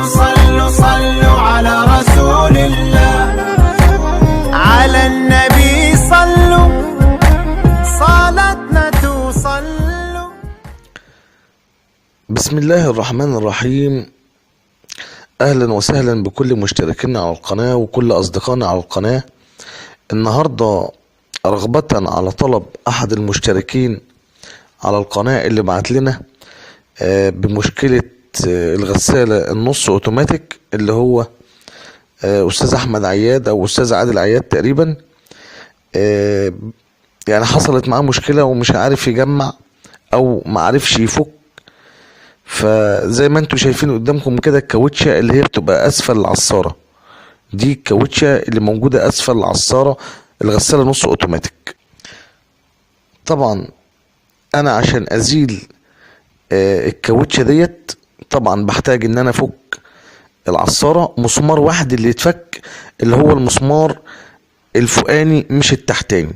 صلوا صلوا على رسول الله، على النبي صلوا صلاتنا توصلوا. بسم الله الرحمن الرحيم. اهلا وسهلا بكل مشتركين على القناة وكل اصدقائنا على القناة. النهاردة رغبة على طلب احد المشتركين على القناة اللي بعت لنا بمشكلة الغسالة النص اوتوماتيك اللي هو استاذ احمد عياد او استاذ عادل عياد تقريبا. يعني حصلت معاه مشكلة ومش عارف يجمع او معرفش يفك. فزي ما انتوا شايفين قدامكم كده الكاوتشة اللي هي بتبقى اسفل العصارة، دي الكاوتشة اللي موجودة اسفل العصارة الغسالة نص اوتوماتيك. طبعا انا عشان ازيل الكاوتشة ديت طبعا بحتاج ان انا افك العصارة مسمار واحد اللي يتفك، اللي هو المسمار الفوقاني مش التحتاني،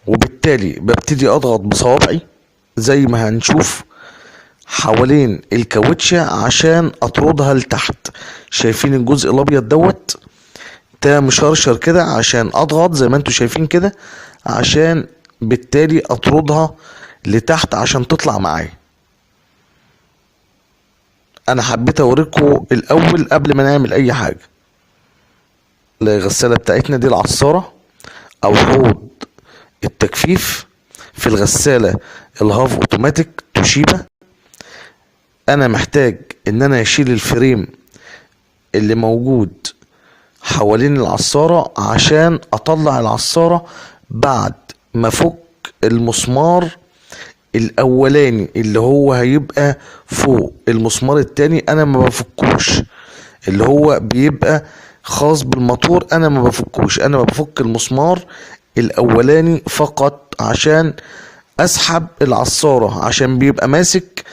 وبالتالي ببتدي اضغط بصوابعي زي ما هنشوف حوالين الكاوتشة عشان اطردها لتحت. شايفين الجزء الابيض دوت ده مشرشر كده عشان اضغط زي ما انتوا شايفين كده، عشان بالتالي اطردها لتحت عشان تطلع معايا. انا حبيت اوريكم الاول قبل ما نعمل اي حاجة. الغسالة بتاعتنا دي العصارة او حوض التجفيف في الغسالة الهاف اوتوماتيك توشيبا. انا محتاج ان انا اشيل الفريم اللي موجود حوالين العصارة عشان اطلع العصارة بعد ما افك المسمار الاولاني اللي هو هيبقى فوق المسمار التاني. انا ما بفكوش، اللي هو بيبقى خاص بالموتور انا ما بفكوش، انا بفك المسمار الاولاني فقط عشان اسحب العصارة، عشان بيبقى ماسك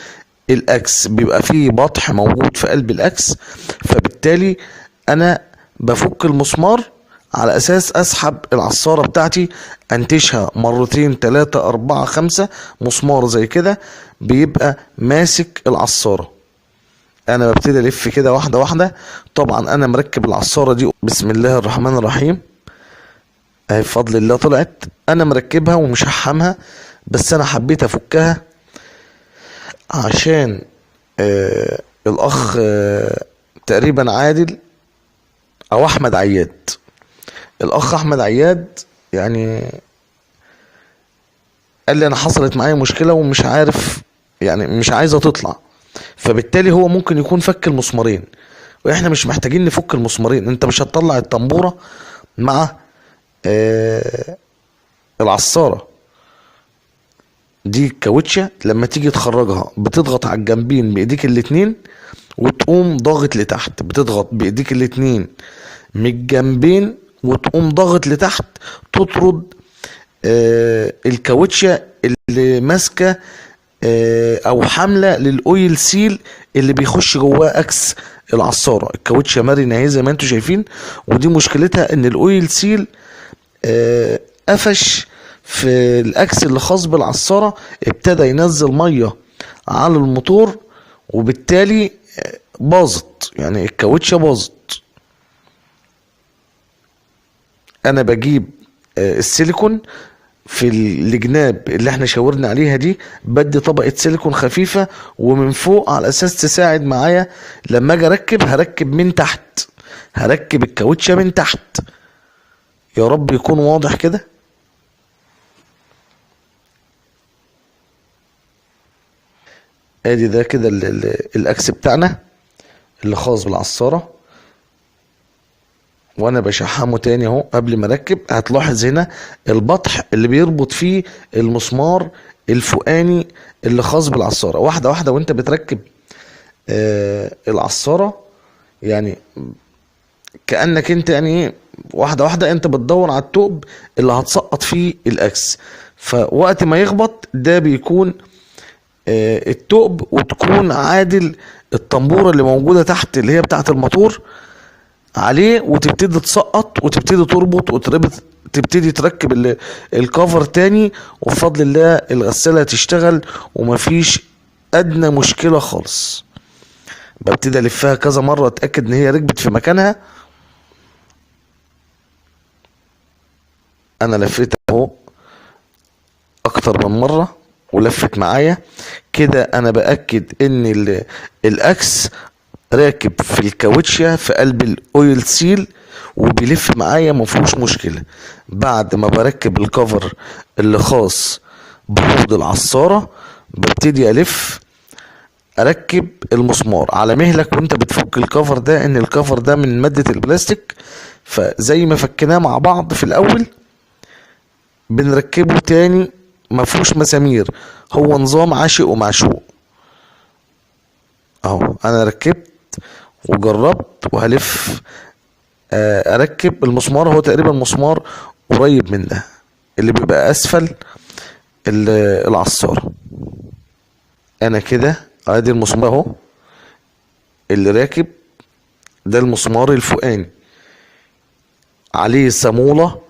الاكس، بيبقى فيه بطح موجود في قلب الاكس، فبالتالي انا بفك المسمار على اساس اسحب العصارة بتاعتي، انتشها مرتين 3 4 5 مسمار زي كده بيبقى ماسك العصارة. انا ببتدي الف كده واحدة واحدة. طبعا انا مركب العصارة دي بسم الله الرحمن الرحيم اهي بفضل الله طلعت. انا مركبها ومش هحمها، بس انا حبيت افكها عشان الاخ تقريبا عادل او احمد عياد، الاخ احمد عياد يعني قال لي انا حصلت معايا مشكلة ومش عارف، يعني مش عايزة تطلع، فبالتالي هو ممكن يكون فك المسمارين، واحنا مش محتاجين نفك المسمارين. انت مش هتطلع الطنبورة مع العصارة دي الكاوتشة لما تيجي تخرجها بتضغط على الجنبين بايديك الاتنين وتقوم ضاغط لتحت، بتضغط بايديك الاتنين من الجنبين وتقوم ضاغط لتحت تطرد الكاوتشة اللي ماسكة او حاملة للاويل سيل اللي بيخش جواه اكس العصارة. الكاوتشة مرنة اهي زي ما انتوا شايفين، ودي مشكلتها ان الاويل سيل قفش في الاكس اللي خاص بالعصارة، ابتدى ينزل مية على الموتور وبالتالي باظت، يعني الكاوتشة باظت. انا بجيب السيليكون في الجناب اللي احنا شاورنا عليها دي، بدي طبقة سيليكون خفيفة ومن فوق على اساس تساعد معايا لما اجي اركب. هركب من تحت، هركب الكاوتشة من تحت. يا رب يكون واضح كده. ادي ده كده الاكس بتاعنا اللي خاص بالعصارة، وانا بشحمه تاني اهو قبل ما اركب. هتلاحظ هنا البطح اللي بيربط فيه المسمار الفوقاني اللي خاص بالعصارة. واحدة واحدة وانت بتركب العصارة، يعني كأنك انت يعني واحدة واحدة انت بتدور على الثقب اللي هتسقط فيه الاكس، فوقت ما يخبط ده بيكون الثقب وتكون عادل الطنبورة اللي موجودة تحت اللي هي بتاعة الموتور عليه، وتبتدي تسقط وتبتدي تربط وتربط، تبتدي تركب الكفر تاني، وبفضل الله الغسالة هتشتغل ومفيش ادنى مشكلة خالص. ببتدي الفها كذا مرة اتأكد ان هي ركبت في مكانها. انا لفيت اهو اكتر من مرة ولفت معايا كده. انا باكد ان الاكس راكب في الكاوتشة في قلب الاويل سيل وبيلف معايا مفيهوش مشكلة. بعد ما بركب الكفر اللي خاص بحوض العصارة ببتدي الف اركب المسمار على مهلك وانت بتفك الكفر ده، ان الكفر ده من مادة البلاستيك، فزي ما فكناه مع بعض في الاول بنركبه تاني مفهوش مسامير. هو نظام عاشق ومعشوق اهو. انا ركبت وجربت وهلف اركب المسمار. هو تقريبا مسمار قريب من ده اللي بيبقى اسفل العصارة. انا كده ادي المسمار اهو اللي راكب، ده المسمار الفوقاني عليه صامولة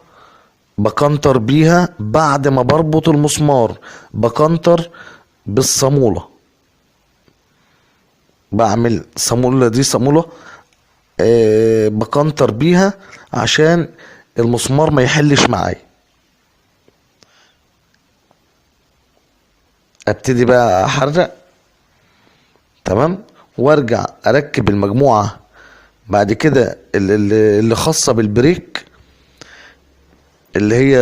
بكنتر بيها. بعد ما بربط المسمار بكنتر بالصامولة، بعمل صامولة دي صامولة بكنتر بيها عشان المسمار ما يحلش معايا. ابتدي بقى احرق تمام وارجع اركب المجموعة بعد كده اللي خاصة بالبريك، اللي هي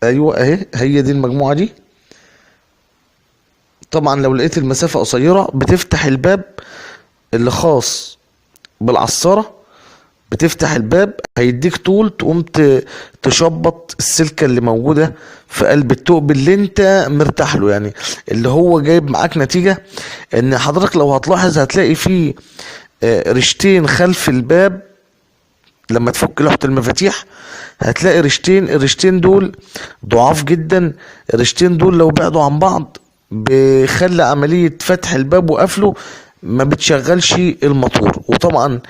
ايوه اهي، هي دي المجموعة دي. طبعا لو لقيت المسافة قصيرة بتفتح الباب اللي خاص بالعصارة، بتفتح الباب هيديك طول تقوم تشبط السلكة اللي موجودة في قلب الثقب اللي انت مرتاح له، يعني اللي هو جايب معاك نتيجة. ان حضرتك لو هتلاحظ هتلاقي فيه رشتين خلف الباب. لما تفك لوحة المفاتيح هتلاقي رشتين، الرشتين دول ضعاف جدا. الرشتين دول لو بعدوا عن بعض بيخلي عملية فتح الباب وقفله ما بتشغلش الموتور. وطبعا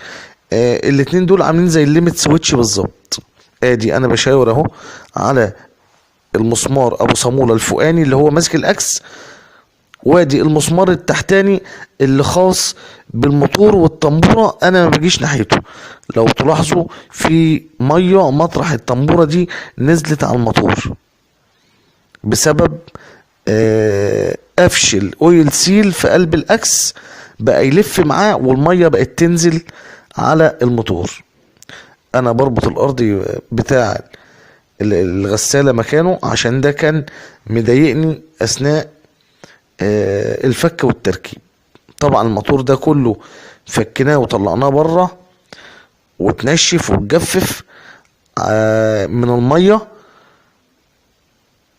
الاتنين دول عاملين زي الليمت سويتش بالظبط. ادي انا بشاور اهو على المسمار ابو صامولة الفوقاني اللي هو ماسك الاكس، وادي المسمار التحتاني اللي خاص بالموتور والطنبورة. انا ما بجيش ناحيته. لو تلاحظوا في مية مطرح الطنبورة دي نزلت على الموتور بسبب قفش الاويل سيل في قلب الاكس، بقى يلف معاه والمية بقت تنزل على الموتور. انا بربط الارضي بتاع الغسالة مكانه عشان ده كان مضايقني اثناء الفك والتركيب. طبعا الموتور ده كله فكناه وطلعناه بره وتنشف وتجفف من المية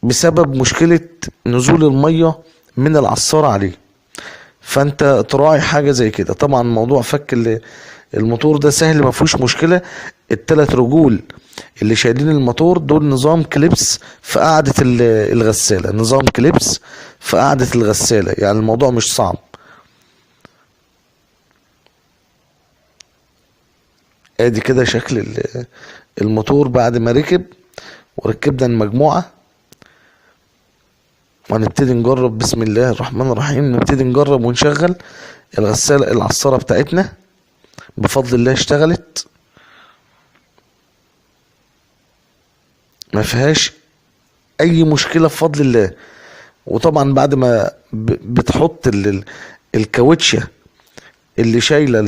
بسبب مشكلة نزول المية من العصارة عليه. فانت تراعي حاجة زي كده. طبعا موضوع فك الموتور ده سهل ما فيهوش مشكلة. الثلاث رجول اللي شايلين الموتور دول نظام كليبس في قاعدة الغسالة، نظام كليبس في قاعدة الغسالة، يعني الموضوع مش صعب. ادي كده شكل الموتور بعد ما ركب وركبنا المجموعة. وهنبتدي نجرب بسم الله الرحمن الرحيم. نبتدي نجرب ونشغل الغسالة. العصارة بتاعتنا بفضل الله اشتغلت ما فيهاش اي مشكلة بفضل الله. وطبعا بعد ما بتحط الكاوتشة اللي شايلة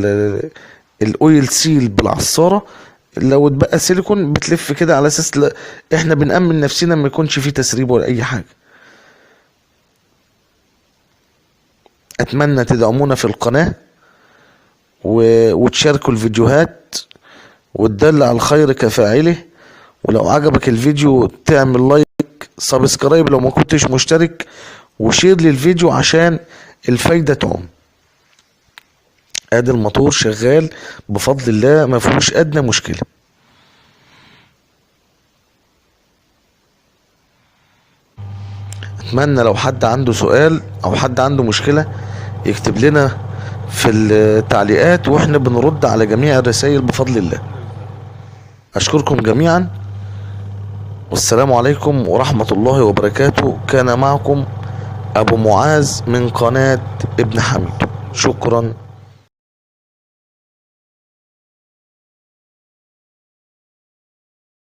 الاويل سيل بالعصارة، لو اتبقى سيليكون بتلف كده على اساس احنا بنأمن نفسنا ما يكونش فيه تسريب ولا اي حاجة. اتمنى تدعمونا في القناة وتشاركوا الفيديوهات وتدل على الخير كفاعله. ولو عجبك الفيديو تعمل لايك، سبسكرايب لو ما كنتش مشترك، وشير للفيديو عشان الفايدة تعم. ادي الموتور شغال بفضل الله ما فيهوش ادنى مشكلة. اتمنى لو حد عنده سؤال او حد عنده مشكلة يكتب لنا في التعليقات واحنا بنرد على جميع الرسائل بفضل الله. اشكركم جميعا والسلام عليكم ورحمة الله وبركاته. كان معكم ابو معاذ من قناة ابن حميد. شكرا.